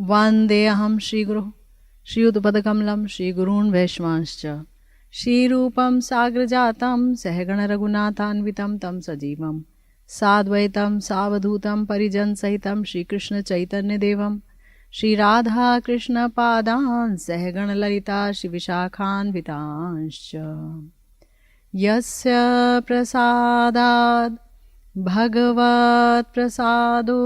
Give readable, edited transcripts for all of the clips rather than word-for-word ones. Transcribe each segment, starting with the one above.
वन्देऽहं श्रीगुरुः श्रीयुतपदकमलं श्रीगुरून् वैष्णवांश्च श्रीरूपं साग्रजातं सहगणरघुनाथान्वितं तं सजीवं साद्वैतं सावधूतं परिजनसहितं श्रीकृष्णचैतन्यदेवं श्रीराधाकृष्णपादान् सहगणललिता श्रीविशाखान्वितांश्च यस्य प्रसादात् भगवत्प्रसादो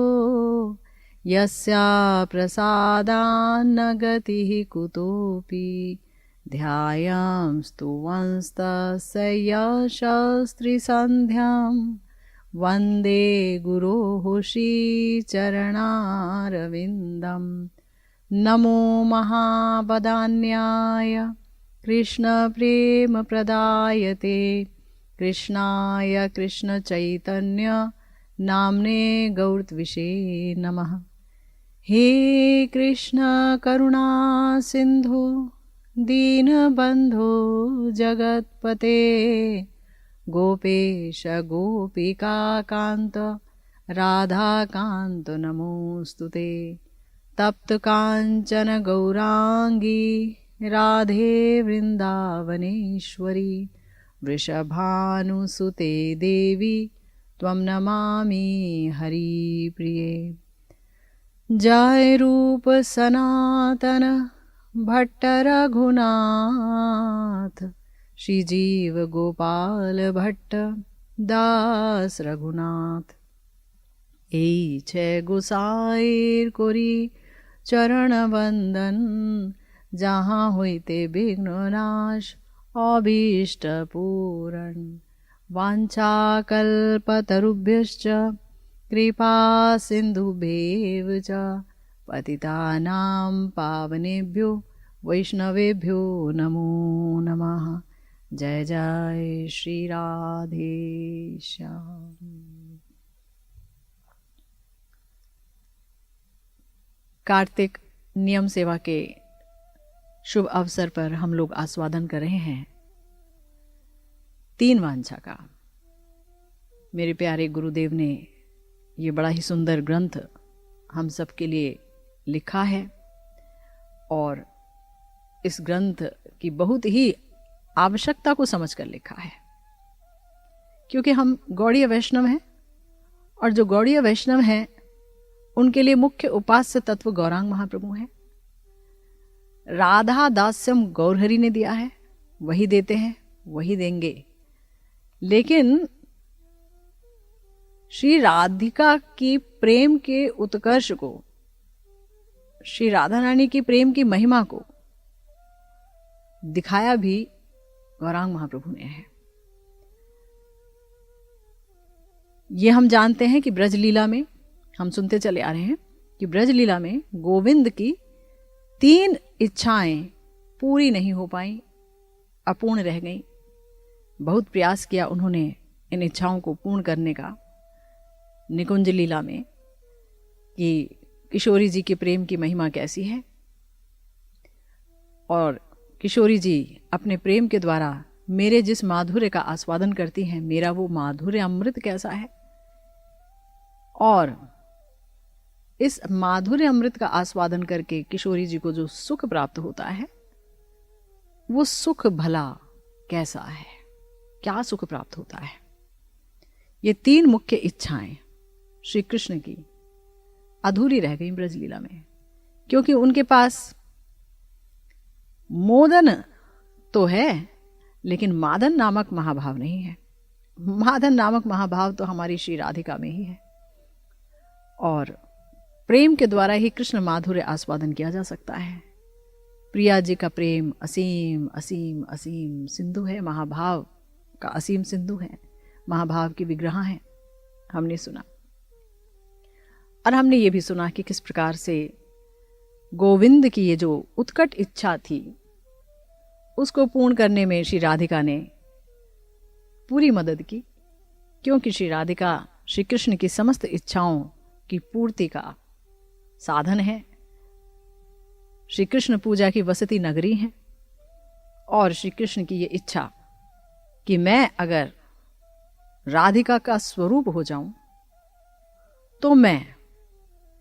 यस्या प्रसादान्न गतिः कुतोऽपि ध्यायामस्तु वंस्तस्य यशस्त्रिसन्ध्यां वन्दे गुरोः श्रीचरणारविन्दं नमो महावदान्याय कृष्णप्रेमप्रदायते कृष्णाय कृष्णचैतन्य नाम्ने गौरत्विषे नमः। हे कृष्ण करुणा सिंधु दीनबंधो जगत्पते गोपेश गोपिका कांत राधा कांत नमोस्तुते तप्त कांचन गौरांगी राधे वृंदावनेश्वरी वृषभानुसुते देवी त्वं नमामि हरिप्रिये। जय रूप सनातन भट्ट रघुनाथ श्रीजीव गोपाल भट्ट दास रघुनाथ এই ছে গোসাইর করি চরণ বন্দন যাহা হইতে বিঘ্ননাশ অভীষ্ট পূরণ वाञ्छाकल्पतरुभ्यश्च कृपा सिन्धुभ्येव च पतितानां पावनेभ्यो वैष्णवेभ्यो नमो नमः। जय जय श्री राधे श्याम। कार्तिक नियम सेवा के शुभ अवसर पर हम लोग आस्वादन कर रहे हैं 3 वांछा का। मेरे प्यारे गुरुदेव ने ये बड़ा ही सुंदर ग्रंथ हम सब के लिए लिखा है और इस ग्रंथ की बहुत ही आवश्यकता को समझकर लिखा है, क्योंकि हम गौड़ीय वैष्णव हैं और जो गौड़ीय वैष्णव हैं उनके लिए मुख्य उपास्य तत्व गौरांग महाप्रभु हैं। राधा दास्यम गौरहरि ने दिया है, वही देते हैं, वही देंगे। लेकिन श्री राधिका की प्रेम के उत्कर्ष को, श्री राधा रानी की प्रेम की महिमा को दिखाया भी गौरांग महाप्रभु ने है। ये हम जानते हैं कि ब्रजलीला में हम सुनते चले आ रहे हैं कि ब्रजलीला में गोविंद की 3 इच्छाएं पूरी नहीं हो पाई, अपूर्ण रह गईं। बहुत प्रयास किया उन्होंने इन इच्छाओं को पूर्ण करने का निकुंज लीला में कि किशोरी जी के प्रेम की महिमा कैसी है और किशोरी जी अपने प्रेम के द्वारा मेरे जिस माधुर्य का आस्वादन करती हैं, मेरा वो माधुर्य अमृत कैसा है। और इस माधुर्य अमृत का आस्वादन करके किशोरी जी को जो सुख प्राप्त होता है, वो सुख भला कैसा है, क्या सुख प्राप्त होता है। ये 3 मुख्य इच्छाएं श्री कृष्ण की अधूरी रह गई ब्रजलीला में, क्योंकि उनके पास मोदन तो है लेकिन मादन नामक महाभाव नहीं है। मादन नामक महाभाव तो हमारी श्री राधिका में ही है और प्रेम के द्वारा ही कृष्ण माधुर्य आस्वादन किया जा सकता है। प्रिया जी का प्रेम असीम असीम असीम सिंधु है, महाभाव का असीम सिंधु है, महाभाव की विग्रह है। हमने सुना और हमने ये भी सुना कि किस प्रकार से गोविंद की ये जो उत्कट इच्छा थी उसको पूर्ण करने में श्री राधिका ने पूरी मदद की, क्योंकि श्री राधिका श्री कृष्ण की समस्त इच्छाओं की पूर्ति का साधन है। श्री कृष्ण पूजा की वसती नगरी है और श्री कृष्ण की ये इच्छा कि मैं अगर राधिका का स्वरूप हो जाऊं तो मैं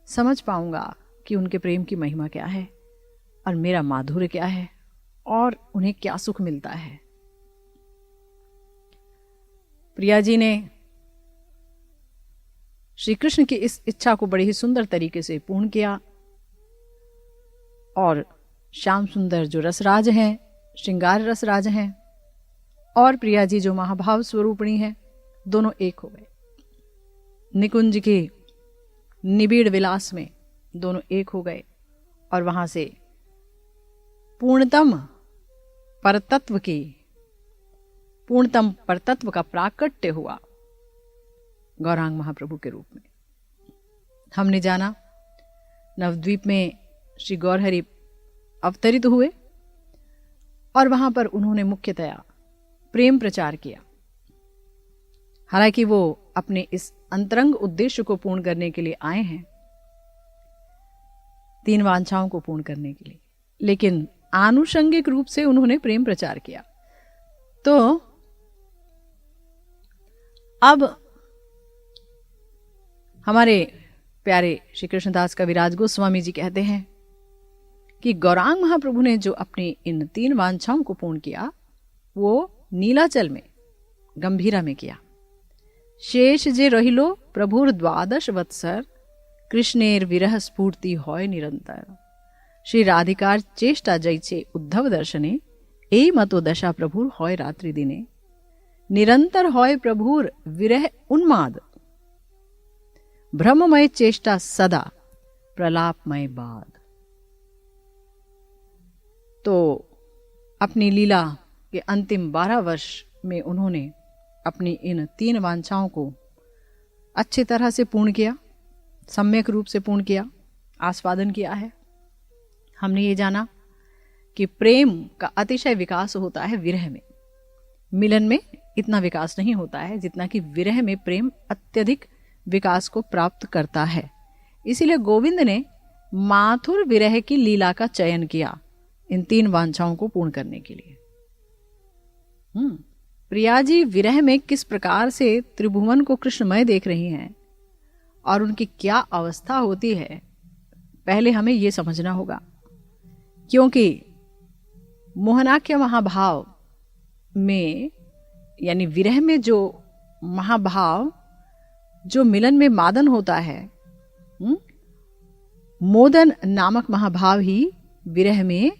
समझ पाऊंगा कि उनके प्रेम की महिमा क्या है और मेरा माधुर्य क्या है और उन्हें क्या सुख मिलता है। प्रिया जी ने श्री कृष्ण की इस इच्छा को बड़े ही सुंदर तरीके से पूर्ण किया और श्याम सुंदर जो रसराज हैं, श्रृंगार रसराज हैं, और प्रिया जी जो महाभाव स्वरूपिणी है, दोनों एक हो गए। निकुंज के निबिड़ विलास में दोनों एक हो गए और वहां से पूर्णतम परतत्व का प्राकट्य हुआ गौरांग महाप्रभु के रूप में। हमने जाना नवद्वीप में श्री गौरहरि अवतरित हुए और वहां पर उन्होंने मुख्यतया प्रेम प्रचार किया। हालांकि वो अपने इस अंतरंग उद्देश्य को पूर्ण करने के लिए आए हैं, 3 वांछाओं को पूर्ण करने के लिए, लेकिन आनुषंगिक रूप से उन्होंने प्रेम प्रचार किया। तो अब हमारे प्यारे श्री कृष्णदास कविराज गोस्वामी जी कहते हैं कि गौरांग महाप्रभु ने जो अपनी इन 3 वांछाओं को पूर्ण किया वो नीलाचल में गंभीरा में किया। शेष जे रहिलो प्रभुर 12 वत्सर, कृष्णेर विरह स्फूर्ति होय निरंतर। श्री राधिकार चेष्टा जैचे उद्धव दर्शने, ए मतो दशा प्रभुर होय रात्रि दिने। निरंतर होय प्रभुर विरह उन्माद, भ्रममय चेष्टा सदा प्रलापमय बाद। तो अपनी लीला के अंतिम 12 वर्ष में उन्होंने अपनी इन 3 वांछाओं को अच्छी तरह से पूर्ण किया, सम्यक रूप से पूर्ण किया, आस्वादन किया है। हमने ये जाना कि प्रेम का अतिशय विकास होता है विरह में। मिलन में इतना विकास नहीं होता है जितना कि विरह में प्रेम अत्यधिक विकास को प्राप्त करता है। इसीलिए गोविंद ने माथुर विरह की लीला का चयन किया इन 3 वांछाओं को पूर्ण करने के लिए। प्रिया जी विरह में किस प्रकार से त्रिभुवन को कृष्णमय देख रही हैं और उनकी क्या अवस्था होती है, पहले हमें यह समझना होगा। क्योंकि मोहनाख्य महाभाव में यानी विरह में जो महाभाव जो मिलन में मादन होता है, मोदन नामक महाभाव ही विरह में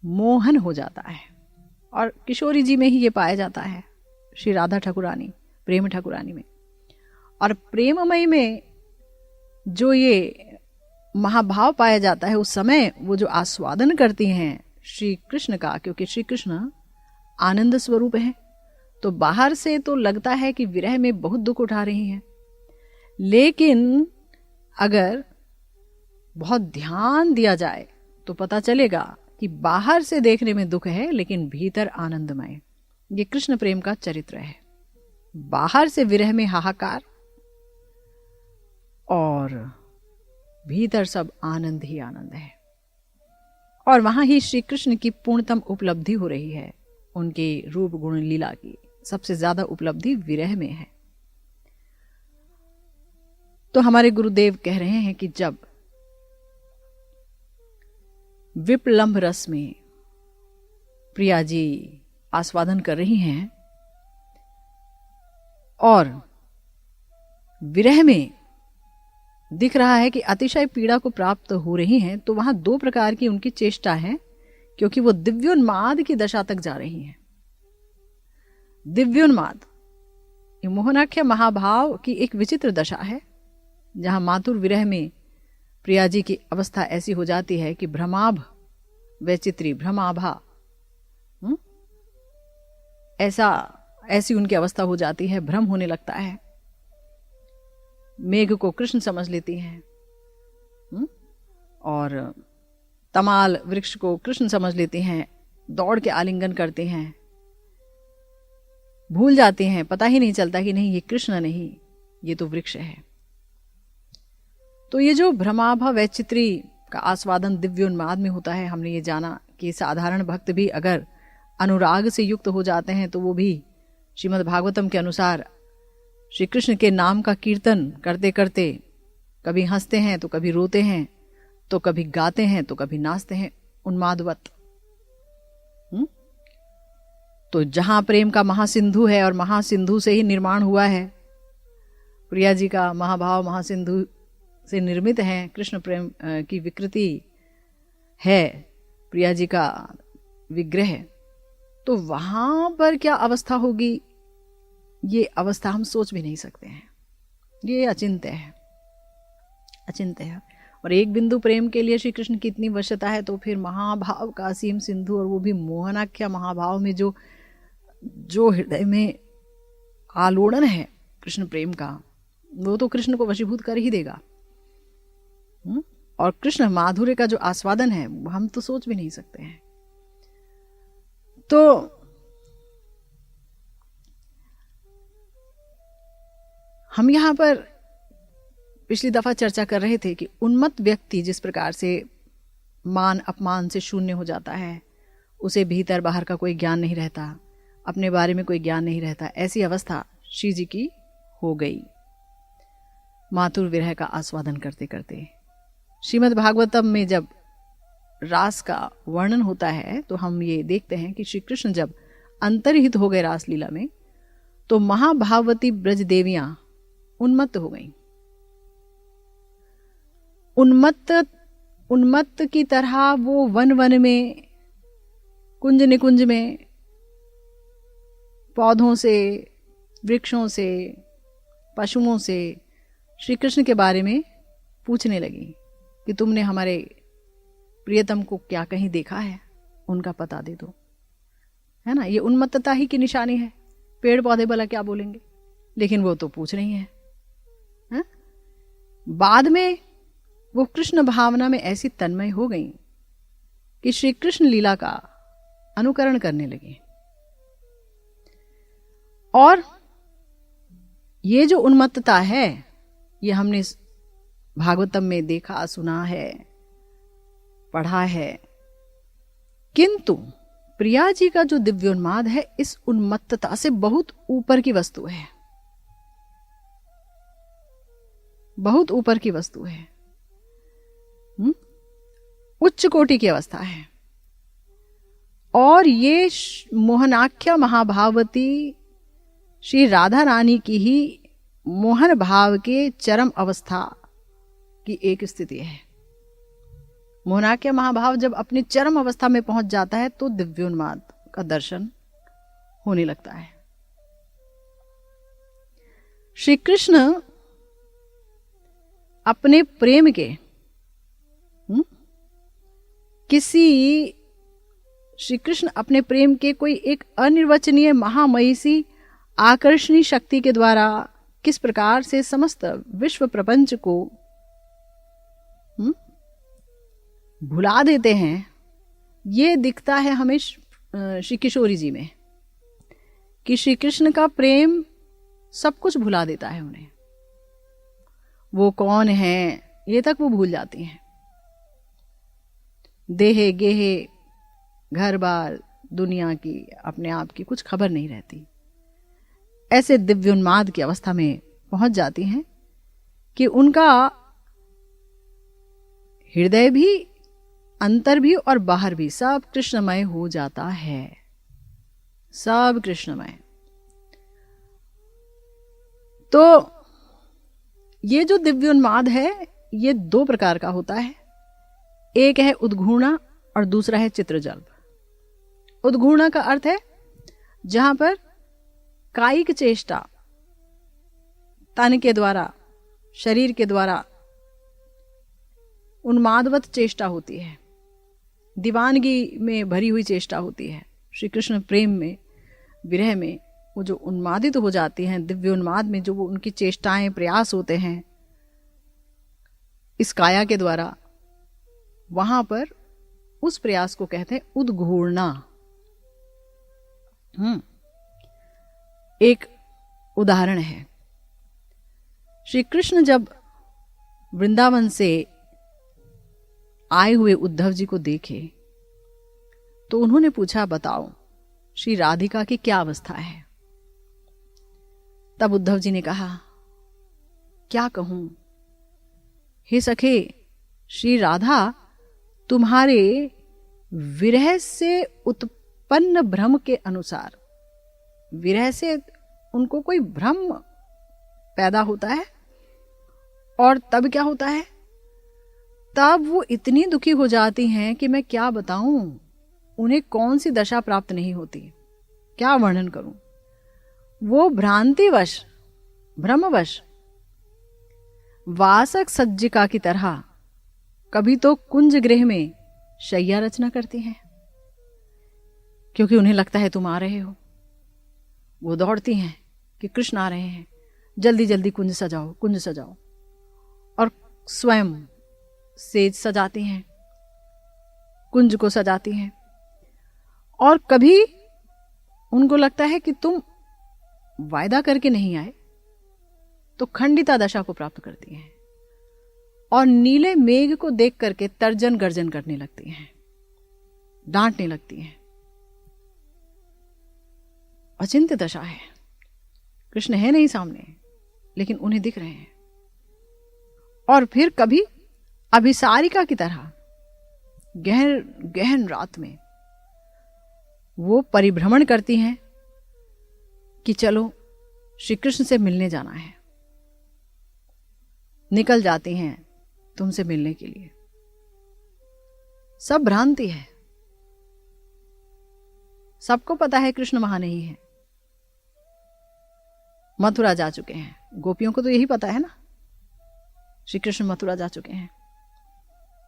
मोहन हो जाता है। और किशोरी जी में ही ये पाया जाता है, श्री राधा ठाकुरानी, प्रेम ठाकुरानी में। और प्रेममयी में जो ये महाभाव पाया जाता है, उस समय वो जो आस्वादन करती हैं श्री कृष्ण का, क्योंकि श्री कृष्ण आनंद स्वरूप है, तो बाहर से तो लगता है कि विरह में बहुत दुख उठा रही हैं, लेकिन अगर बहुत ध्यान दिया जाए तो पता चलेगा कि बाहर से देखने में दुख है लेकिन भीतर आनंदमय। ये कृष्ण प्रेम का चरित्र है। बाहर से विरह में हाहाकार और भीतर सब आनंद ही आनंद है। और वहां ही श्री कृष्ण की पूर्णतम उपलब्धि हो रही है। उनके रूप गुण लीला की सबसे ज्यादा उपलब्धि विरह में है। तो हमारे गुरुदेव कह रहे हैं कि जब विप्लंब रस में प्रिया जी आस्वादन कर रही हैं और विरह में दिख रहा है कि अतिशय पीड़ा को प्राप्त हो रही हैं, तो वहां 2 प्रकार की उनकी चेष्टा है, क्योंकि वो दिव्योन्माद की दशा तक जा रही हैं। दिव्योन्माद ये मोहनाख्य महाभाव की एक विचित्र दशा है, जहां माथुर विरह में प्रिया जी की अवस्था ऐसी हो जाती है कि भ्रमाभ वैचित्री भ्रमाभा ऐसी उनकी अवस्था हो जाती है, भ्रम होने लगता है। मेघ को कृष्ण समझ लेती हैं और तमाल वृक्ष को कृष्ण समझ लेती हैं, दौड़ के आलिंगन करते हैं, भूल जाते हैं, पता ही नहीं चलता कि नहीं ये कृष्ण नहीं, ये तो वृक्ष है। तो ये जो भ्रमाभा वैचित्री का आस्वादन दिव्योन्माद में होता है, हमने ये जाना कि साधारण भक्त भी अगर अनुराग से युक्त हो जाते हैं तो वो भी श्रीमद् भागवतम के अनुसार श्री कृष्ण के नाम का कीर्तन करते करते कभी हंसते हैं तो कभी रोते हैं, तो कभी गाते हैं तो कभी नाचते हैं उन्मादवत। तो जहां प्रेम का महासिंधु है, और महासिंधु से ही निर्माण हुआ है, प्रिया जी का महाभाव महासिंधु से निर्मित है, कृष्ण प्रेम की विकृति है प्रिया जी का विग्रह, तो वहां पर क्या अवस्था होगी, ये अवस्था हम सोच भी नहीं सकते हैं। ये अचिंत्य है, अचिंत्य है। और एक बिंदु प्रेम के लिए श्री कृष्ण की इतनी वशता है, तो फिर महाभाव का असीम सिंधु, और वो भी मोहनाख्या महाभाव में जो हृदय में आलोड़न है कृष्ण प्रेम का, वो तो कृष्ण को वशीभूत कर ही देगा। और कृष्ण माधुर्य का जो आस्वादन है हम तो सोच भी नहीं सकते हैं। तो हम यहां पर पिछली दफा चर्चा कर रहे थे कि उन्मत्त व्यक्ति जिस प्रकार से मान अपमान से शून्य हो जाता है, उसे भीतर बाहर का कोई ज्ञान नहीं रहता, अपने बारे में कोई ज्ञान नहीं रहता, ऐसी अवस्था श्री जी की हो गई मातुर विरह का आस्वादन करते करते। श्रीमद् भागवतम में जब रास का वर्णन होता है तो हम ये देखते हैं कि श्री कृष्ण जब अंतर्हित हो गए रासलीला में, तो महाभावती ब्रज देवियां उन्मत्त हो गईं। उन्मत्त की तरह वो वन वन में, कुंज निकुंज में, पौधों से, वृक्षों से, पशुओं से श्री कृष्ण के बारे में पूछने लगी कि तुमने हमारे प्रियतम को क्या कहीं देखा है, उनका पता दे दो। है ना, ये उन्मत्तता ही की निशानी है। पेड़ पौधे भला क्या बोलेंगे, लेकिन वो तो पूछ रही हैं। है? बाद में वो कृष्ण भावना में ऐसी तन्मय हो गई कि श्री कृष्ण लीला का अनुकरण करने लगे। और ये जो उन्मत्तता है, ये हमने भागवतम में देखा, सुना है, पढ़ा है। किंतु प्रिया जी का जो दिव्योन्माद है, इस उन्मत्तता से बहुत ऊपर की वस्तु है, बहुत ऊपर की वस्तु है, उच्च कोटि की अवस्था है। और ये मोहनाख्या महाभावती श्री राधा रानी की ही मोहन भाव के चरम अवस्था की एक स्थिति है। मोहनाख्या महाभाव जब अपनी चरम अवस्था में पहुंच जाता है तो दिव्योन्माद का दर्शन होने लगता है। श्री कृष्ण अपने प्रेम के श्री कृष्ण अपने प्रेम के कोई एक अनिर्वचनीय महामहिषी आकर्षणी शक्ति के द्वारा किस प्रकार से समस्त विश्व प्रपंच को भुला देते हैं, ये दिखता है हमें श्री किशोरी जी में, कि श्री कृष्ण का प्रेम सब कुछ भुला देता है उन्हें। वो कौन है ये तक वो भूल जाती हैं। देहे गेहे, घर बार, दुनिया की, अपने आप की कुछ खबर नहीं रहती। ऐसे दिव्योन्माद की अवस्था में पहुंच जाती हैं कि उनका हृदय भी, अंतर भी और बाहर भी सब कृष्णमय हो जाता है, सब कृष्णमय। तो ये जो दिव्योन्माद है, ये दो प्रकार का होता है। एक है उद्घूर्णा और दूसरा है चित्रजल्प। उद्घूर्णा का अर्थ है जहां पर कायिक चेष्टा, तन के द्वारा, शरीर के द्वारा उन्मादवत चेष्टा होती है, दीवानगी में भरी हुई चेष्टा होती है। श्री कृष्ण प्रेम में, विरह में वो जो उन्मादित हो जाती हैं, दिव्योन्माद में जो वो उनकी चेष्टाएं, प्रयास होते हैं इस काया के द्वारा, वहां पर उस प्रयास को कहते हैं उद्घूर्णा। एक उदाहरण है, श्री कृष्ण जब वृंदावन से आए हुए उद्धव जी को देखे तो उन्होंने पूछा, बताओ श्री राधिका की क्या अवस्था है। तब उद्धव जी ने कहा, क्या कहूं हे सखे, श्री राधा तुम्हारे विरह से उत्पन्न भ्रम के अनुसार, विरह से उनको कोई भ्रम पैदा होता है और तब क्या होता है, तब वो इतनी दुखी हो जाती हैं कि मैं क्या बताऊं, उन्हें कौन सी दशा प्राप्त नहीं होती, क्या वर्णन करूं। वो भ्रांतिवश, भ्रमवश वासक सज्जिका की तरह कभी तो कुंज गृह में शैया रचना करती हैं, क्योंकि उन्हें लगता है तुम आ रहे हो। वो दौड़ती हैं कि कृष्ण आ रहे हैं, जल्दी जल्दी कुंज सजाओ, कुंज सजाओ, और स्वयं सेज सजाती हैं, कुंज को सजाती हैं। और कभी उनको लगता है कि तुम वायदा करके नहीं आए, तो खंडिता दशा को प्राप्त करती हैं और नीले मेघ को देख करके तर्जन गर्जन करने लगती हैं, डांटने लगती हैं। अचिंत्य दशा है, कृष्ण है नहीं सामने, लेकिन उन्हें दिख रहे हैं। और फिर कभी अभिसारिका की तरह गहन रात में वो परिभ्रमण करती हैं कि चलो श्री कृष्ण से मिलने जाना है, निकल जाती हैं तुमसे मिलने के लिए। सब भ्रांति है, सबको पता है कृष्ण वहां नहीं है, मथुरा जा चुके हैं। गोपियों को तो यही पता है ना, श्री कृष्ण मथुरा जा चुके हैं।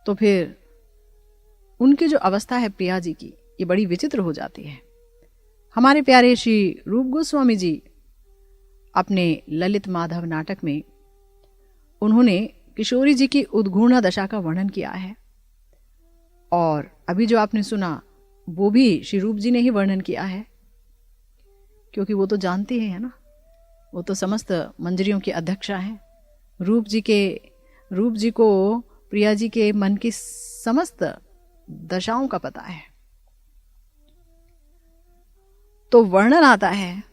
तो फिर उनकी जो अवस्था है प्रिया जी की, ये बड़ी विचित्र हो जाती है। हमारे प्यारे श्री रूप गोस्वामी जी अपने ललित माधव नाटक में उन्होंने किशोरी जी की उद्घूर्णा दशा का वर्णन किया है, और अभी जो आपने सुना वो भी श्री रूप जी ने ही वर्णन किया है, क्योंकि वो तो जानती है ना, वो तो समस्त मंजरियों की अध्यक्षा हैं। रूप जी को प्रिया जी के मन की समस्त दशाओं का पता है। तो वर्णन आता है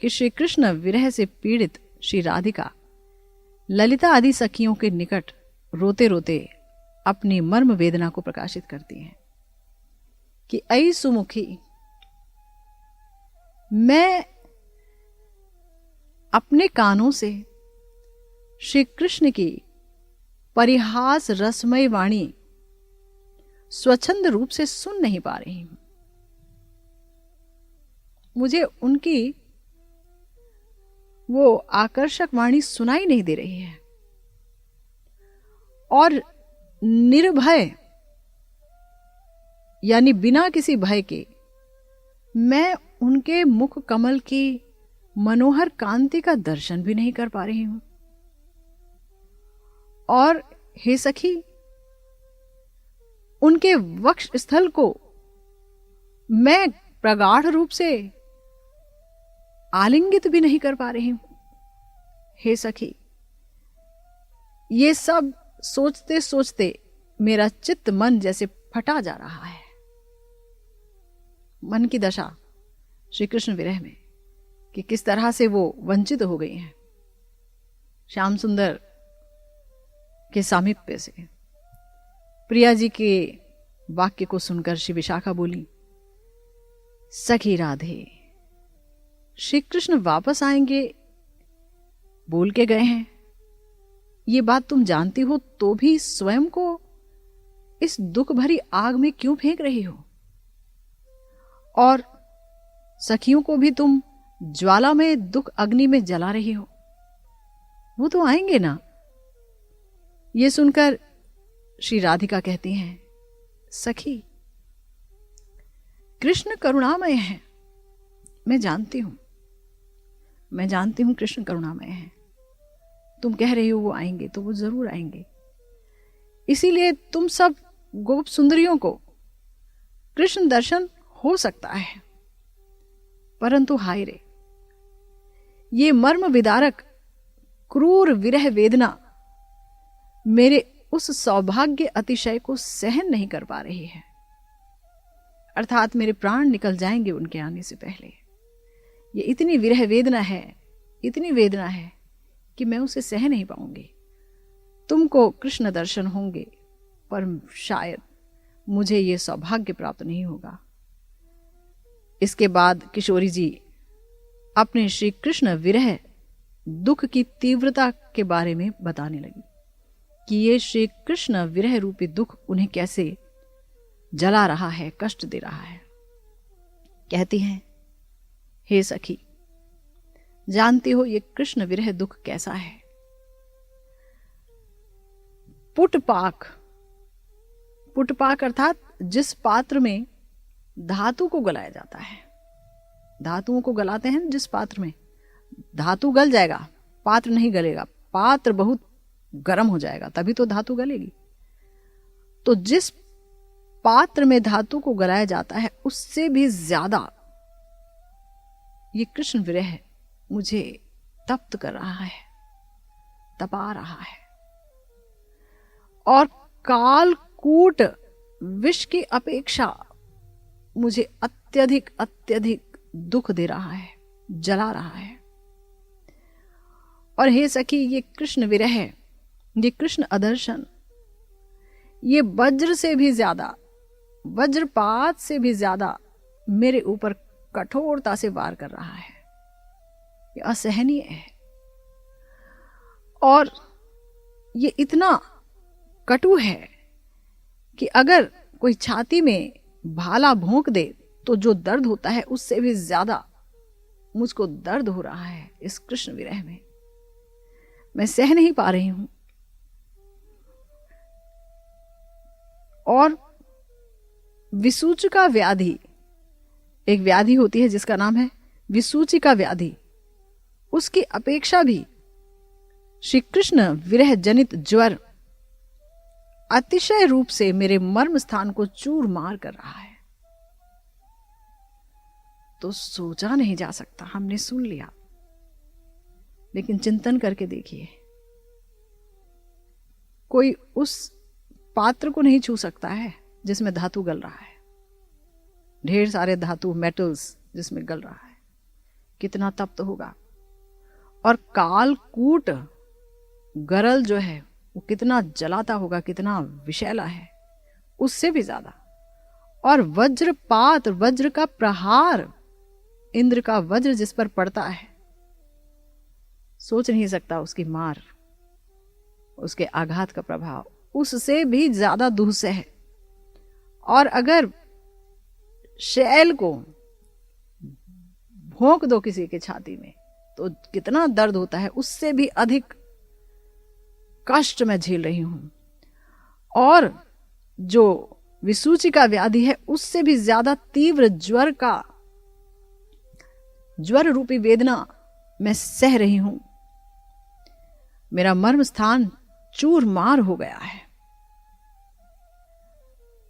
कि श्री कृष्ण विरह से पीड़ित श्री राधिका ललिता आदि सखियों के निकट रोते रोते अपनी मर्म वेदना को प्रकाशित करती हैं कि ऐ सुमुखी, मैं अपने कानों से श्री कृष्ण की परिहास रसमय वाणी स्वच्छंद रूप से सुन नहीं पा रही हूं। मुझे उनकी वो आकर्षक वाणी सुनाई नहीं दे रही है, और निर्भय यानी बिना किसी भय के मैं उनके मुख कमल की मनोहर कांति का दर्शन भी नहीं कर पा रही हूं। और हे सखी, उनके वक्ष स्थल को मैं प्रगाढ़ रूप से आलिंगित भी नहीं कर पा रही हूं। हे सखी, ये सब सोचते सोचते मेरा चित्त मन जैसे फटा जा रहा है। मन की दशा श्री कृष्ण विरह में कि किस तरह से वो वंचित हो गई हैं श्याम सुंदर के सामीप्य से। प्रिया जी के वाक्य को सुनकर श्री विशाखा बोली, सखी राधे, श्री कृष्ण वापस आएंगे बोल के गए हैं, ये बात तुम जानती हो तो भी स्वयं को इस दुख भरी आग में क्यों फेंक रही हो? और सखियों को भी तुम ज्वाला में दुख अग्नि में जला रही हो। वो तो आएंगे ना। ये सुनकर श्री राधिका कहती हैं, सखी, कृष्ण करुणामय है, मैं जानती हूं कृष्ण करुणामय है। तुम कह रही हो वो आएंगे, तो वो जरूर आएंगे। इसीलिए तुम सब गोप सुंदरियों को कृष्ण दर्शन हो सकता है, परंतु हाय रे, ये मर्म विदारक क्रूर विरह वेदना मेरे उस सौभाग्य अतिशय को सहन नहीं कर पा रही है। अर्थात मेरे प्राण निकल जाएंगे उनके आने से पहले। ये इतनी विरह वेदना है, इतनी वेदना है कि मैं उसे सह नहीं पाऊंगी। तुमको कृष्ण दर्शन होंगे, पर शायद मुझे ये सौभाग्य प्राप्त नहीं होगा। इसके बाद किशोरी जी अपने श्री कृष्ण विरह दुख की तीव्रता के बारे में बताने लगी कि ये श्री कृष्ण विरह रूपी दुख उन्हें कैसे जला रहा है, कष्ट दे रहा है। कहती हैं, हे सखी, जानती हो ये कृष्ण विरह दुख कैसा है? पुटपाक, पुटपाक अर्थात जिस पात्र में धातु को गलाया जाता है, धातुओं को गलाते हैं जिस पात्र में, धातु गल जाएगा, पात्र नहीं गलेगा, पात्र बहुत गर्म हो जाएगा तभी तो धातु गलेगी। तो जिस पात्र में धातु को गलाया जाता है उससे भी ज्यादा ये कृष्ण विरह मुझे तप्त कर रहा है, तपा रहा है, और कालकूट विष की अपेक्षा मुझे अत्यधिक अत्यधिक दुख दे रहा है, जला रहा है। और हे सखी, ये कृष्ण विरह, ये कृष्ण अदर्शन, ये वज्र से भी ज्यादा, वज्रपात से भी ज्यादा मेरे ऊपर कठोरता से वार कर रहा है। ये असहनीय है, और ये इतना कटु है कि अगर कोई छाती में भाला भोंक दे तो जो दर्द होता है उससे भी ज्यादा मुझको दर्द हो रहा है इस कृष्ण विरह में। मैं सह नहीं पा रही हूं। और विसूचिका व्याधि, एक व्याधि होती है जिसका नाम है विसूचिका व्याधि, उसकी अपेक्षा भी श्री कृष्ण विरह जनित ज्वर अतिशय रूप से मेरे मर्म स्थान को चूर मार कर रहा है। तो सोचा नहीं जा सकता, हमने सुन लिया, लेकिन चिंतन करके देखिए, कोई उस पात्र को नहीं छू सकता है जिसमें धातु गल रहा है, ढेर सारे धातु मेटल्स जिसमें गल रहा है, कितना तप्त होगा। और कालकूट गरल जो है वो कितना जलाता होगा, कितना विषैला है, उससे भी ज्यादा। और वज्रपात, वज्र का प्रहार, इंद्र का वज्र जिस पर पड़ता है, सोच नहीं सकता उसकी मार, उसके आघात का प्रभाव, उससे भी ज्यादा दुस्सह है। और अगर शैल को भोंक दो किसी के छाती में तो कितना दर्द होता है, उससे भी अधिक कष्ट मैं झेल रही हूं। और जो विसूचिका व्याधि है उससे भी ज्यादा तीव्र ज्वर रूपी वेदना मैं सह रही हूं। मेरा मर्म स्थान चूर मार हो गया है।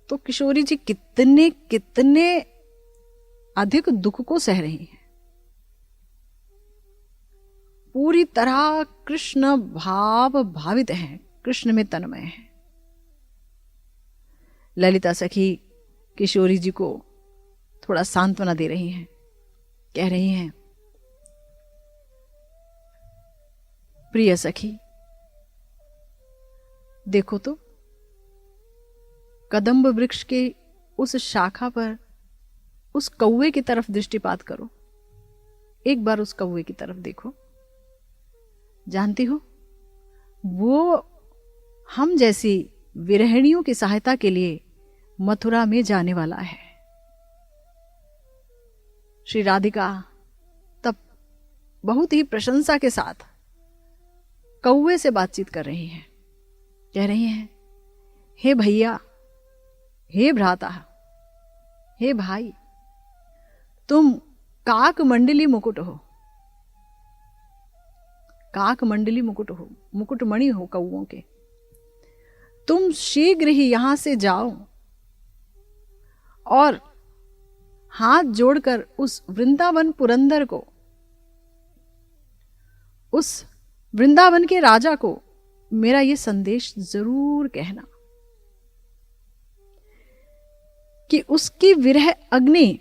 तो किशोरी जी कितने कितने अधिक दुख को सह रही हैं। पूरी तरह कृष्ण भाव भावित हैं, कृष्ण में तन्मय हैं। ललिता सखी किशोरी जी को थोड़ा सांत्वना दे रही हैं, कह रही हैं, प्रिय सखी, देखो तो कदम्ब वृक्ष के उस शाखा पर उस कौवे की तरफ दृष्टिपात करो, एक बार उस कौवे की तरफ देखो। जानती हो, वो हम जैसी विरहिणियों की सहायता के लिए मथुरा में जाने वाला है। श्री राधिका तब बहुत ही प्रशंसा के साथ कौवे से बातचीत कर रही हैं, कह रही हैं, हे भैया, हे भ्राता, हे भाई, तुम काक मंडली मुकुट हो, काक मंडली मुकुट हो, मुकुटमणि हो कौओं के। तुम शीघ्र ही यहां से जाओ और हाथ जोड़कर उस वृंदावन पुरंदर को, उस वृंदावन के राजा को मेरा ये संदेश जरूर कहना कि उसकी विरह अग्नि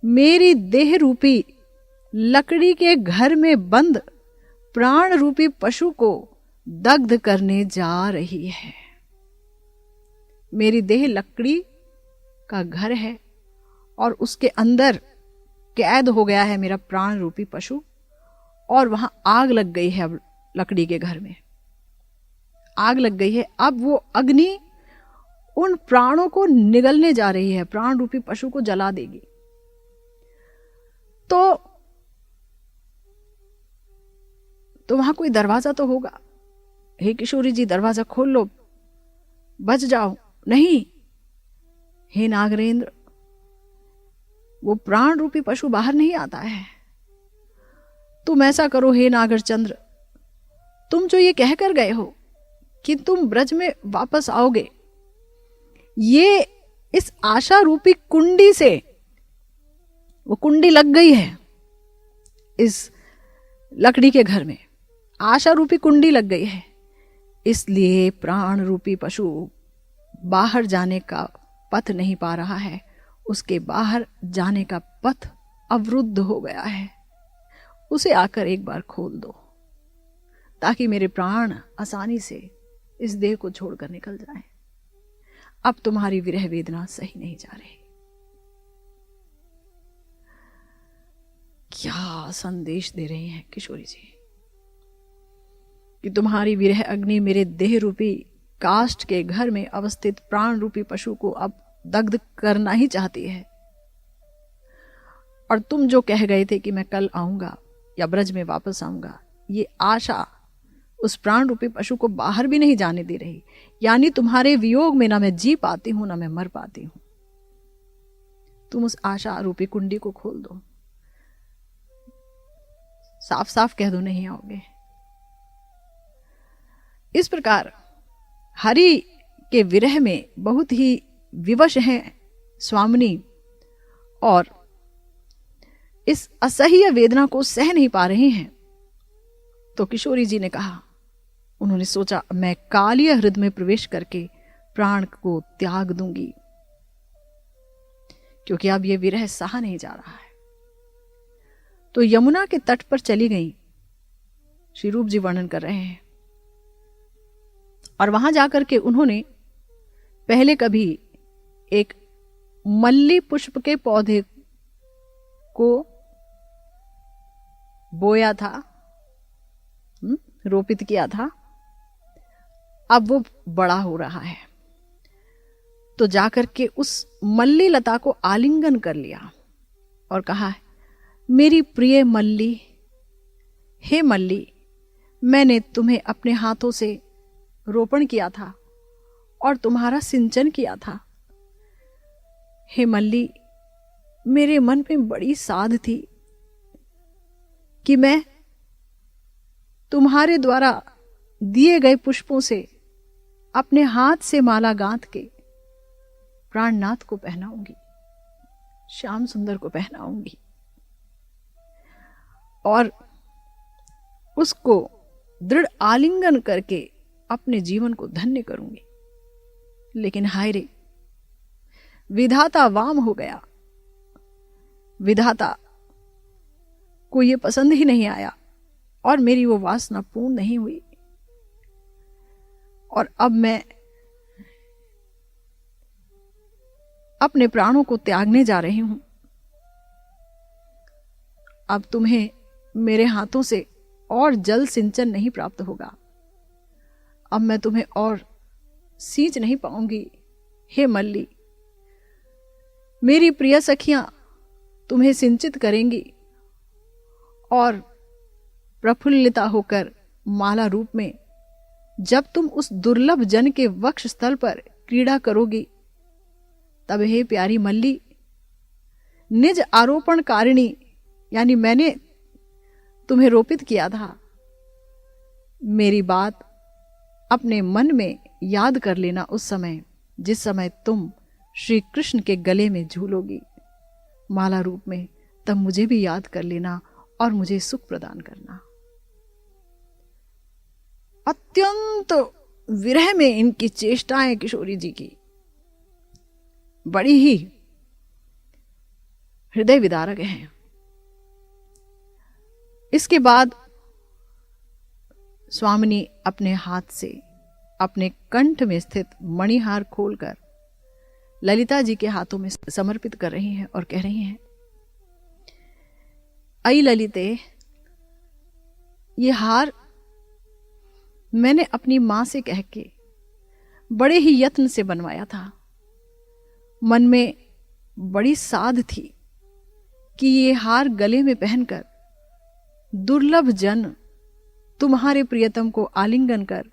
मेरी देह रूपी लकड़ी के घर में बंद प्राण रूपी पशु को दग्ध करने जा रही है। मेरी देह लकड़ी का घर है और उसके अंदर कैद हो गया है मेरा प्राण रूपी पशु, और वहां आग लग गई है। अब लकड़ी के घर में आग लग गई है। अब वो अग्नि उन प्राणों को निगलने जा रही है, प्राण रूपी पशु को जला देगी। तो वहां कोई दरवाजा तो होगा। हे किशोरी जी, दरवाजा खोल लो, बच जाओ। नहीं, हे नागरेंद्र, वो प्राण रूपी पशु बाहर नहीं आता है। तुम ऐसा करो हे नागरचंद्र, तुम जो ये कहकर गए हो कि तुम ब्रज में वापस आओगे, ये इस आशा रूपी कुंडी से, वो कुंडी लग गई है इस लकड़ी के घर में, आशा रूपी कुंडी लग गई है, इसलिए प्राण रूपी पशु बाहर जाने का पथ नहीं पा रहा है। उसके बाहर जाने का पथ अवरुद्ध हो गया है। उसे आकर एक बार खोल दो ताकि मेरे प्राण आसानी से इस देह को छोड़कर निकल जाएं। अब तुम्हारी विरह वेदना सही नहीं जा रही। क्या संदेश दे रही हैं किशोरी जी कि तुम्हारी विरह अग्नि मेरे देह रूपी काष्ठ के घर में अवस्थित प्राण रूपी पशु को अब दग्ध करना ही चाहती है। और तुम जो कह गए थे कि मैं कल आऊंगा या ब्रज में वापस आऊंगा, ये आशा उस प्राण रूपी पशु को बाहर भी नहीं जाने दे रही। यानी तुम्हारे वियोग में ना मैं जी पाती हूं ना मैं मर पाती हूं। तुम उस आशा रूपी कुंडी को खोल दो, साफ साफ कह दो नहीं आओगे। इस प्रकार हरि के विरह में बहुत ही विवश हैं स्वामिनी, और इस असह्य वेदना को सह नहीं पा रहे हैं। तो किशोरी जी ने कहा, उन्होंने सोचा मैं कालिय हृदय में प्रवेश करके प्राण को त्याग दूंगी, क्योंकि अब यह विरह सहा नहीं जा रहा है। तो यमुना के तट पर चली गई। श्री रूप जी वर्णन कर रहे हैं। और वहां जाकर के उन्होंने पहले कभी एक मल्ली पुष्प के पौधे को बोया था, रोपित किया था। अब वो बड़ा हो रहा है, तो जाकर के उस मल्ली लता को आलिंगन कर लिया और कहा, मेरी प्रिय मल्ली, हे मल्ली, मैंने तुम्हें अपने हाथों से रोपण किया था और तुम्हारा सिंचन किया था। हे मल्ली, मेरे मन में बड़ी साध थी कि मैं तुम्हारे द्वारा दिए गए पुष्पों से अपने हाथ से माला गांथ के प्राणनाथ को पहनाऊंगी, श्याम सुंदर को पहनाऊंगी और उसको दृढ़ आलिंगन करके अपने जीवन को धन्य करूंगी। लेकिन हाय रे, विधाता वाम हो गया। विधाता को यह पसंद ही नहीं आया और मेरी वो वासना पूर्ण नहीं हुई। और अब मैं अपने प्राणों को त्यागने जा रही हूं। अब तुम्हें मेरे हाथों से और जल सिंचन नहीं प्राप्त होगा। अब मैं तुम्हें और सींच नहीं पाऊंगी। हे मल्ली, मेरी प्रिय सखियां तुम्हें सिंचित करेंगी और प्रफुल्लिता होकर माला रूप में जब तुम उस दुर्लभ जन के वक्ष स्थल पर क्रीड़ा करोगी, तब हे प्यारी मल्ली, निज आरोपण कारिणी, यानी मैंने तुम्हें रोपित किया था, मेरी बात अपने मन में याद कर लेना उस समय जिस समय तुम श्री कृष्ण के गले में झूलोगी माला रूप में। तब मुझे भी याद कर लेना और मुझे सुख प्रदान करना। अत्यंत विरह में इनकी चेष्टाएं किशोरी जी की बड़ी ही हृदय विदारक हैं। इसके बाद स्वामिनी अपने हाथ से अपने कंठ में स्थित मणिहार खोलकर ललिता जी के हाथों में समर्पित कर रही हैं और कह रही हैं, आई ललिते, ये हार मैंने अपनी मां से कह के बड़े ही यत्न से बनवाया था। मन में बड़ी साध थी कि ये हार गले में पहनकर दुर्लभ जन तुम्हारे प्रियतम को आलिंगन कर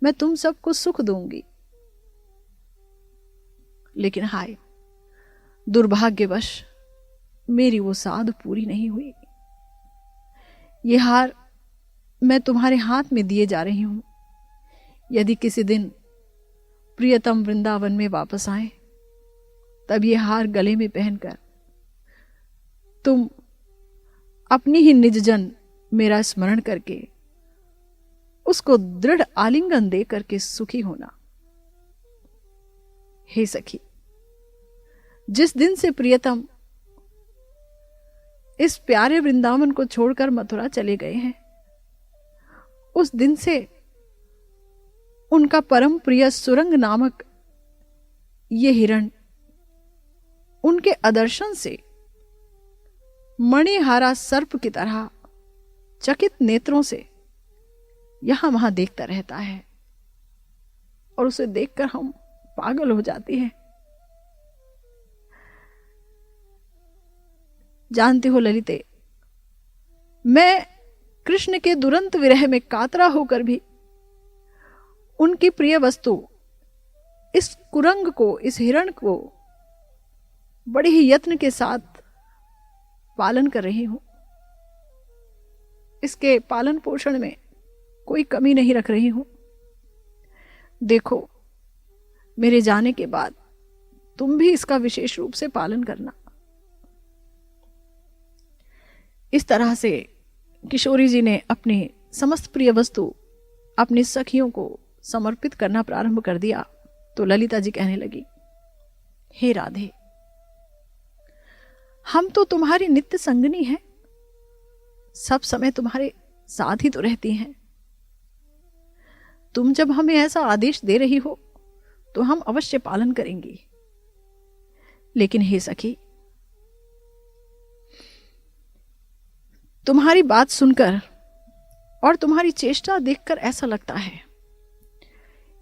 मैं तुम सबको सुख दूंगी। लेकिन हाय, दुर्भाग्यवश मेरी वो साध पूरी नहीं हुई। ये हार मैं तुम्हारे हाथ में दिए जा रही हूं। यदि किसी दिन प्रियतम वृंदावन में वापस आए, तब ये हार गले में पहनकर तुम अपनी ही निज जन मेरा स्मरण करके उसको दृढ़ आलिंगन दे करके सुखी होना। हे सखी, जिस दिन से प्रियतम इस प्यारे वृंदावन को छोड़कर मथुरा चले गए हैं, उस दिन से उनका परम प्रिय सुरंग नामक ये हिरण उनके आदर्शन से मणिहारा सर्प की तरह चकित नेत्रों से यहां वहां देखता रहता है और उसे देखकर हम पागल हो जाती हैं। जानती हो ललिते, मैं कृष्ण के दुरंत विरह में कातरा होकर भी उनकी प्रिय वस्तु इस कुरंग को, इस हिरण को बड़े ही यत्न के साथ पालन कर रही हूं। इसके पालन पोषण में कोई कमी नहीं रख रही हूं। देखो, मेरे जाने के बाद तुम भी इसका विशेष रूप से पालन करना। इस तरह से किशोरी जी ने अपनी समस्त प्रिय वस्तु अपनी सखियों को समर्पित करना प्रारंभ कर दिया। तो ललिता जी कहने लगी, हे राधे, हम तो तुम्हारी नित्य संगनी हैं, सब समय तुम्हारे साथ ही तो रहती हैं। तुम जब हमें ऐसा आदेश दे रही हो तो हम अवश्य पालन करेंगे। लेकिन हे सखी, तुम्हारी बात सुनकर और तुम्हारी चेष्टा देखकर ऐसा लगता है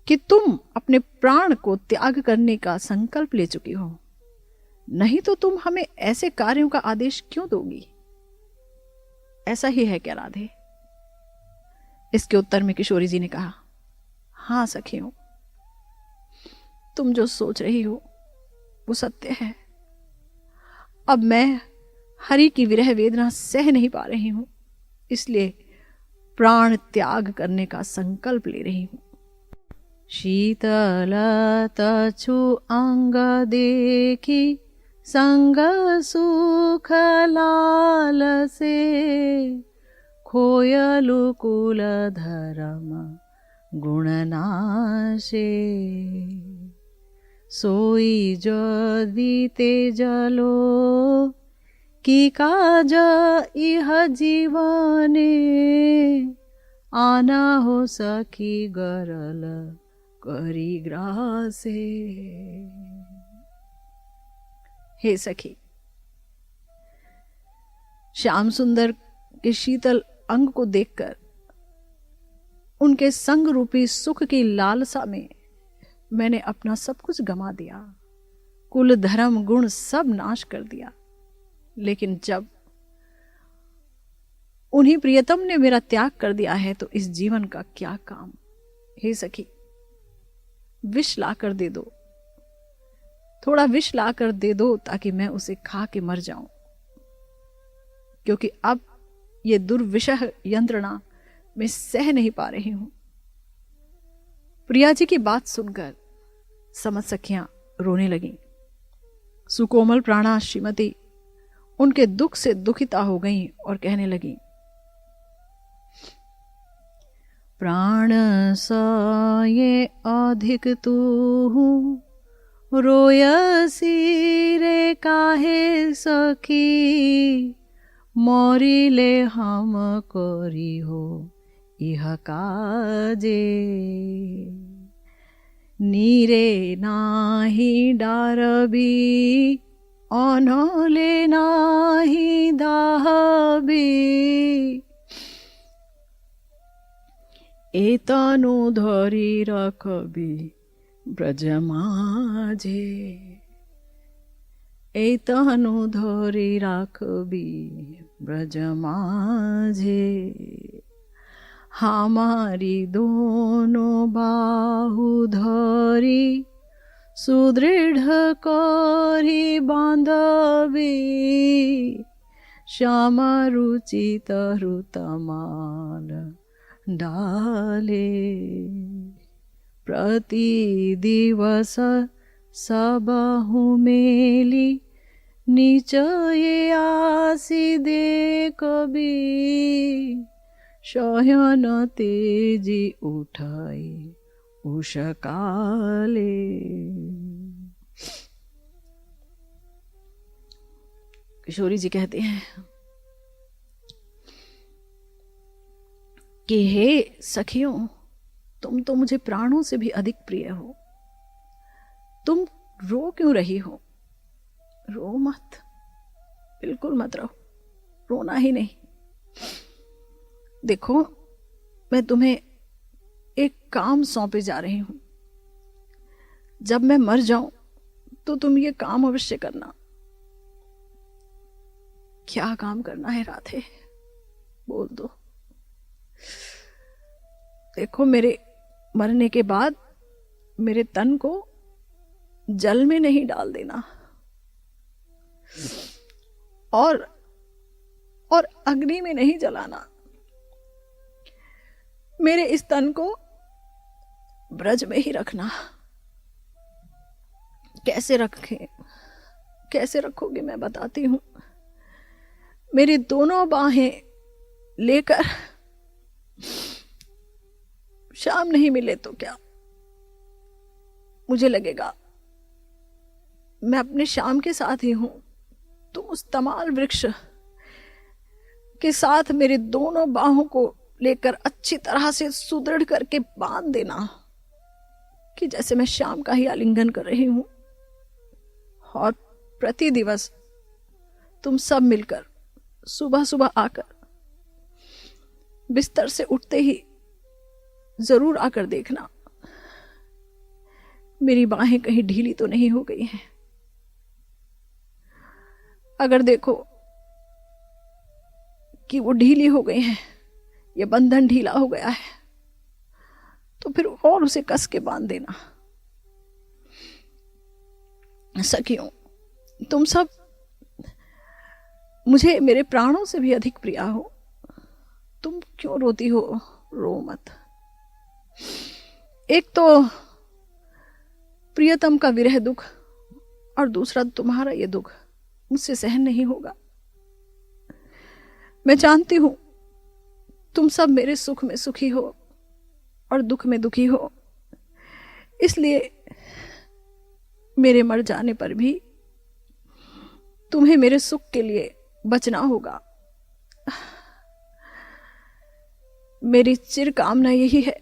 कि तुम अपने प्राण को त्याग करने का संकल्प ले चुकी हो। नहीं तो तुम हमें ऐसे कार्यों का आदेश क्यों दोगी? ऐसा ही है क्या राधे? इसके उत्तर में किशोरी जी ने कहा, हां सखियों, तुम जो सोच रही हो वो सत्य है। अब मैं हरि की विरह वेदना सह नहीं पा रही हूं, इसलिए प्राण त्याग करने का संकल्प ले रही हूं। शीतल तछु अंग देखी संग सुख लाल से, खोयलु कुल धर्म गुणनाशे, सोई जदि तेजलो की काज इह जीवने, आना हो सखी गरल करी ग्रासे। हे सखी, श्याम सुंदर के शीतल अंग को देखकर उनके संग रूपी सुख की लालसा में मैंने अपना सब कुछ गंवा दिया, कुल धर्म गुण सब नाश कर दिया। लेकिन जब उन्हीं प्रियतम ने मेरा त्याग कर दिया है तो इस जीवन का क्या काम? हे सखी, विष लाकर दे दो, थोड़ा विष लाकर दे दो ताकि मैं उसे खा के मर जाऊं, क्योंकि अब ये दुर्विषह यंत्रणा मैं सह नहीं पा रही हूं। प्रिया जी की बात सुनकर समझ सखियां रोने लगीं। सुकोमल प्राणा श्रीमती उनके दुख से दुखिता हो गईं और कहने लगीं, प्राण ये अधिक तू रोयसी रे काहे सखी, मरिले हम करी हो इह काजे। नीरे नाही डारबी अनले नाही दाहबी। एतनु धरी रखबी ब्रजमाझे। एतनु धरी राखबी ब्रजमाझे। हमारी दोनों बाहु धरी सुदृढ़ करी बांधबी। श्याम रुचि तरु तमाल डाले। प्रति दिवस सबहु मेली निचये आसी देखबी। शयन तेजी उठाई उषकाले। किशोरी जी कहते हैं कि हे सखियों, तुम तो मुझे प्राणों से भी अधिक प्रिय हो। तुम रो क्यों रही हो? रो मत, बिल्कुल मत रो, रोना ही नहीं। देखो, मैं तुम्हें एक काम सौंपे जा रही हूं। जब मैं मर जाऊं तो तुम ये काम अवश्य करना। क्या काम करना है राधे? बोल दो। देखो, मेरे मरने के बाद मेरे तन को जल में नहीं डाल देना और अग्नि में नहीं जलाना। मेरे इस तन को ब्रज में ही रखना। कैसे रखोगे मैं बताती हूं। मेरी दोनों बाहें लेकर, शाम नहीं मिले तो क्या, मुझे लगेगा मैं अपने श्याम के साथ ही हूं। तुम उस तमाल वृक्ष के साथ मेरे दोनों बाहों को लेकर अच्छी तरह से सुदृढ़ करके बांध देना कि जैसे मैं श्याम का ही आलिंगन कर रही हूं। और प्रति दिवस तुम सब मिलकर सुबह सुबह आकर बिस्तर से उठते ही जरूर आकर देखना मेरी बाहें कहीं ढीली तो नहीं हो गई हैं। अगर देखो कि वो ढीली हो गई हैं, ये बंधन ढीला हो गया है, तो फिर और उसे कस के बांध देना। सखियों, तुम सब मुझे मेरे प्राणों से भी अधिक प्रिय हो। तुम क्यों रोती हो? रो मत। एक तो प्रियतम का विरह दुख और दूसरा तुम्हारा ये दुख मुझसे सहन नहीं होगा। मैं जानती हूं तुम सब मेरे सुख में सुखी हो और दुख में दुखी हो, इसलिए मेरे मर जाने पर भी तुम्हें मेरे सुख के लिए बचना होगा। मेरी चिर कामना यही है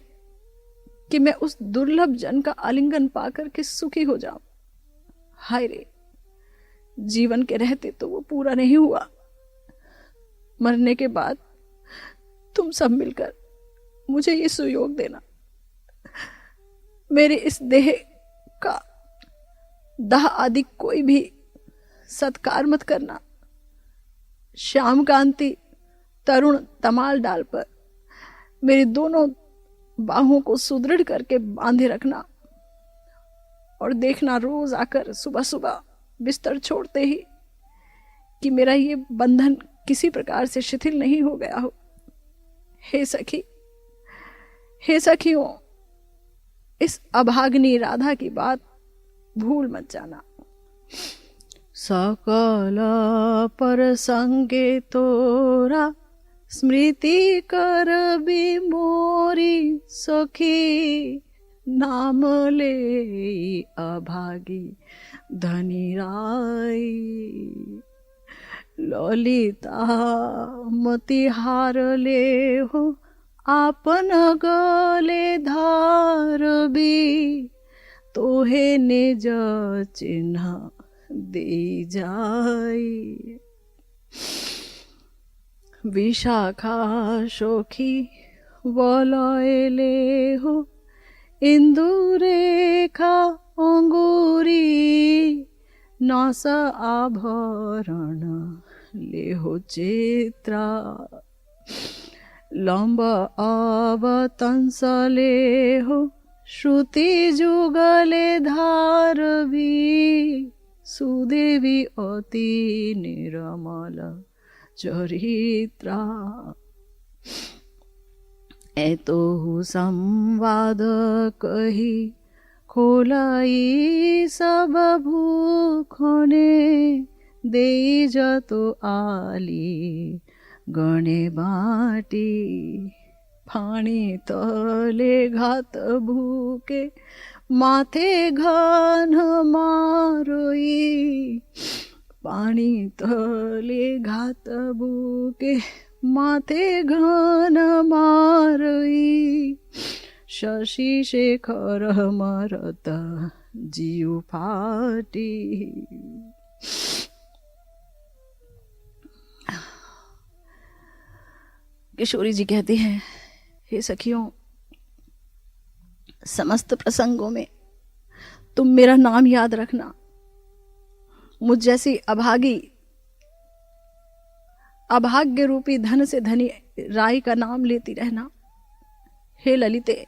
कि मैं उस दुर्लभ जन का आलिंगन पाकर के सुखी हो जाऊं। हाय रे, जीवन के रहते तो वो पूरा नहीं हुआ। मरने के बाद तुम सब मिलकर मुझे ये सुयोग देना। मेरे इस देह का दाह आदि कोई भी सत्कार मत करना। श्याम कांति तरुण तमाल डाल पर मेरी दोनों बाहों को सुदृढ़ करके बांधे रखना और देखना रोज आकर सुबह सुबह बिस्तर छोड़ते ही कि मेरा ये बंधन किसी प्रकार से शिथिल नहीं हो गया हो। हे सखी, हे सखियों, इस अभाग्नी राधा की बात भूल मत जाना। सकल पर संगे तोरा स्मृति कर भी मोरी सखी, नाम ले अभागी धनी राई। ललिता मति हार ले हो आपन गले धारबी, तोहे निज चिन्ह दे जाई। विशाखा सखी বলয়লে হো, ইন্দুরেখা অঙ্গুরি, নস আভরণ লেহো চিত্রা, লম্ব অবতংস লেহো, শ্রুতি যুগলে ধারবি, সুদেবী অতি নিরমল চরিত্রা। एतो संवाद कही खोलाई सब भूखने, दे जतो आली गणे बाटी, फाणी तले घात भूके माथे घन मारोई, पानी तले घात भूके माथे घन मारई, शशि शेखर मरत जीव फाटी। किशोरी जी कहती हैं, हे सखियों, समस्त प्रसंगों में तुम मेरा नाम याद रखना, मुझ जैसी अभाग्य रूपी धन से धनी राई का नाम लेती रहना। हे ललिते,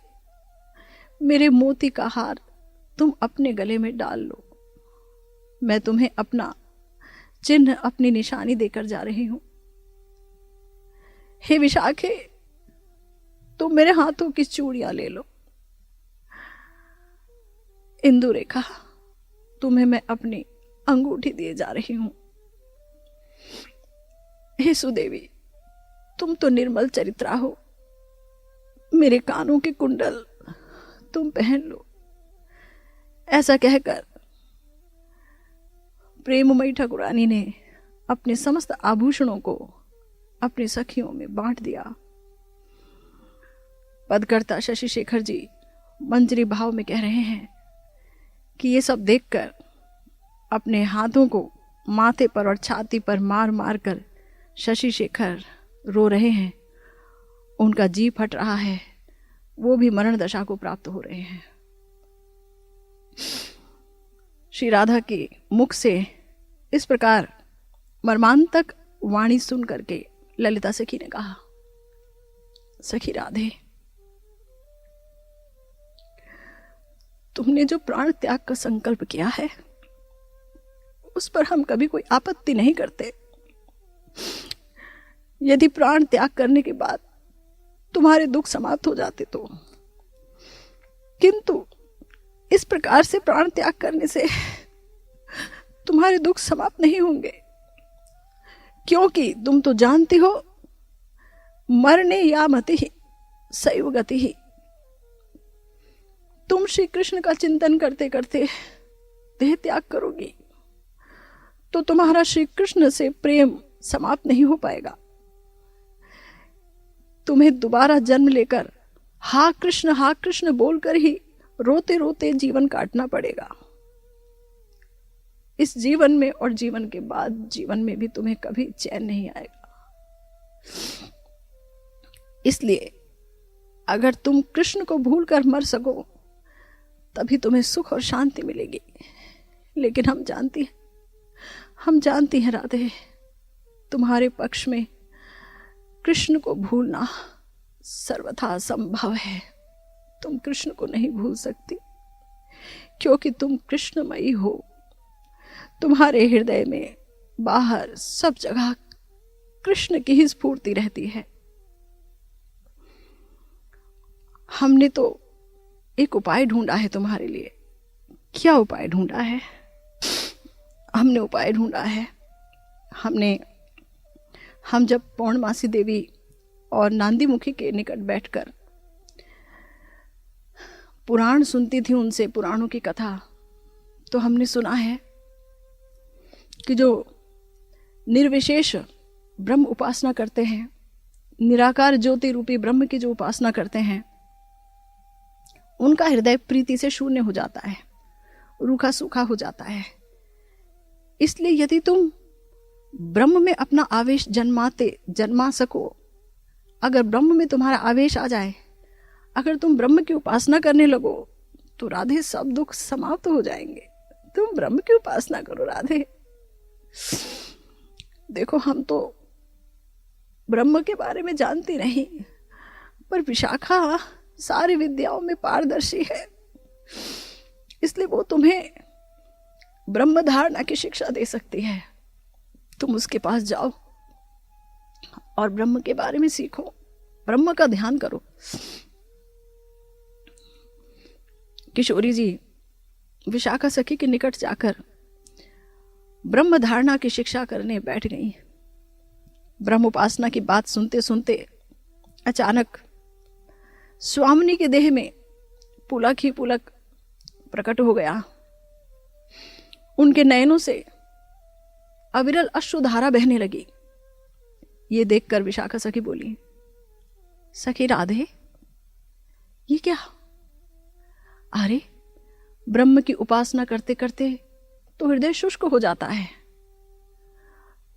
मेरे मोती का हार तुम अपने गले में डाल लो, मैं तुम्हें अपना चिन्ह, अपनी निशानी देकर जा रही हूं। हे विशाखे, तुम मेरे हाथों की चूड़ियां ले लो। इंदुरेखा, तुम्हें मैं अपनी अंगूठी दिए जा रही हूं। हे सुदेवी, तुम तो निर्मल चरित्रा हो, मेरे कानों के कुंडल तुम पहन लो। ऐसा कहकर प्रेममयी ठाकुरानी ने अपने समस्त आभूषणों को अपनी सखियों में बांट दिया। पदकर्ता शशि शेखर जी मंजरी भाव में कह रहे हैं कि ये सब देखकर अपने हाथों को माथे पर और छाती पर मार मार कर शशि शेखर रो रहे हैं। उनका जी फट रहा है, वो भी मरण दशा को प्राप्त हो रहे हैं। श्री राधा के मुख से इस प्रकार मर्मांतक वाणी सुन करके ललिता सखी ने कहा, सखी राधे, तुमने जो प्राण त्याग का संकल्प किया है उस पर हम कभी कोई आपत्ति नहीं करते। यदि प्राण त्याग करने के बाद तुम्हारे दुख समाप्त हो जाते तो, किंतु इस प्रकार से प्राण त्याग करने से तुम्हारे दुख समाप्त नहीं होंगे, क्योंकि तुम तो जानती हो मरने या मति ही सैव गति ही। तुम श्री कृष्ण का चिंतन करते करते देह त्याग करोगी तो तुम्हारा श्री कृष्ण से प्रेम समाप्त नहीं हो पाएगा। तुम्हें दोबारा जन्म लेकर हा कृष्ण बोलकर ही रोते रोते जीवन काटना पड़ेगा। इस जीवन में और जीवन के बाद जीवन में भी तुम्हें कभी चैन नहीं आएगा। इसलिए अगर तुम कृष्ण को भूलकर मर सको तभी तुम्हें सुख और शांति मिलेगी। लेकिन हम जानती हैं राधे, तुम्हारे पक्ष में कृष्ण को भूलना सर्वथा असंभव है। तुम कृष्ण को नहीं भूल सकती, क्योंकि तुम कृष्णमयी हो। तुम्हारे हृदय में बाहर सब जगह कृष्ण की ही स्फूर्ति रहती है। हमने तो एक उपाय ढूंढा है तुम्हारे लिए। क्या उपाय ढूंढा है? हमने उपाय ढूंढा है। हम जब पौर्णमासी देवी और नांदीमुखी के निकट बैठकर पुराण सुनती थी, उनसे पुराणों की कथा, तो हमने सुना है कि जो निर्विशेष ब्रह्म उपासना करते हैं निराकार ज्योति रूपी ब्रह्म की जो उपासना करते हैं, उनका हृदय प्रीति से शून्य हो जाता है, रूखा सूखा हो जाता है। इसलिए यदि तुम ब्रह्म में अपना आवेश जन्मा सको, अगर ब्रह्म में तुम्हारा आवेश आ जाए, अगर तुम ब्रह्म की उपासना करने लगो, तो राधे सब दुख समाप्त हो जाएंगे। तुम ब्रह्म की उपासना करो राधे। देखो, हम तो ब्रह्म के बारे में जानती नहीं, पर विशाखा सारी विद्याओं में पारदर्शी है, इसलिए वो तुम्हें ब्रह्म धारणा की शिक्षा दे सकती है। तुम उसके पास जाओ और ब्रह्म के बारे में सीखो, ब्रह्म का ध्यान करो। किशोरी जी विशाखा सखी के निकट जाकर ब्रह्म धारणा की शिक्षा करने बैठ गई। ब्रह्म उपासना की बात सुनते सुनते अचानक स्वामिनी के देह में पुलक ही पुलक प्रकट हो गया। उनके नयनों से अविरल अश्रुधारा बहने लगी। ये देखकर विशाखा सखी बोली, सखी राधे, ये क्या? अरे, ब्रह्म की उपासना करते करते तो हृदय शुष्क हो जाता है।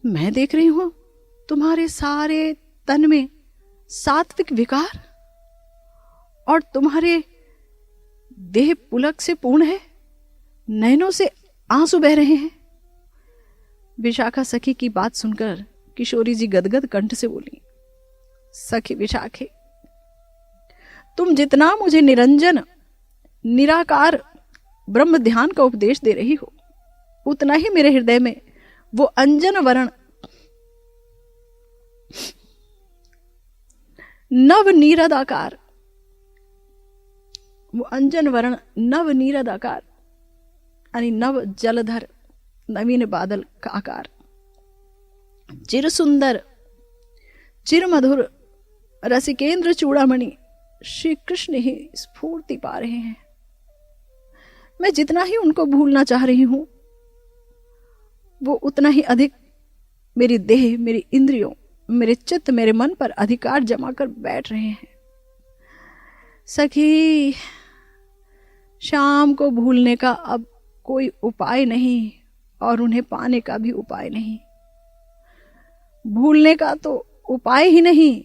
मैं देख रही हूं तुम्हारे सारे तन में सात्विक विकार, और तुम्हारे देह पुलक से पूर्ण है, नयनों से आंसू बह रहे हैं। विशाखा सखी की बात सुनकर किशोरी जी गदगद कंठ से बोली, सखी विशाखे, तुम जितना मुझे निरंजन निराकार ब्रह्म ध्यान का उपदेश दे रही हो, उतना ही मेरे हृदय में वो अंजन वर्ण नव नीरदाकार, वो अंजन वर्ण नव नीरदाकार यानी नव जलधर नवीन बादल का आकार, चिर सुंदर चिर मधुर रसिकेंद्र चूड़ामणि श्री कृष्ण ही स्फूर्ति पा रहे हैं। मैं जितना ही उनको भूलना चाह रही हूं, वो उतना ही अधिक मेरी देह, मेरी इंद्रियों, मेरे चित्त, मेरे मन पर अधिकार जमा कर बैठ रहे हैं। सखी, श्याम को भूलने का अब कोई उपाय नहीं, और उन्हें पाने का भी उपाय नहीं। भूलने का तो उपाय ही नहीं,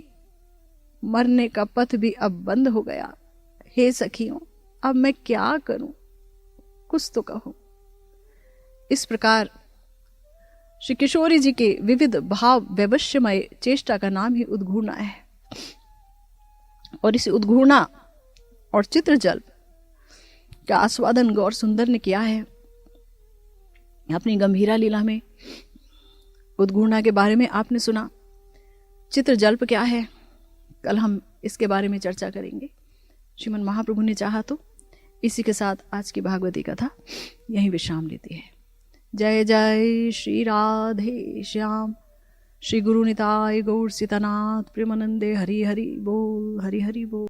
मरने का पथ भी अब बंद हो गया। हे सखियों, अब मैं क्या करूं? कुछ तो कहो। इस प्रकार श्री किशोरी जी के विविध भाव वैवश्यमय चेष्टा का नाम ही उद्घूर्णा है। और इस उद्घूर्णा और चित्रजल्प का आस्वादन गौर सुंदर ने किया है अपनी गंभीरा लीला में। उद्घूर्णा के बारे में आपने सुना, चित्रजल्प क्या है, कल हम इसके बारे में चर्चा करेंगे। श्रीमन महाप्रभु ने चाहा तो इसी के साथ आज की भागवती कथा यहीं विश्राम लेती है। जय जय श्री राधे श्याम, श्री गुरु निताय गौर सीतानाथ प्रेमानंदे, हरि हरि बोल, हरि हरि बोल।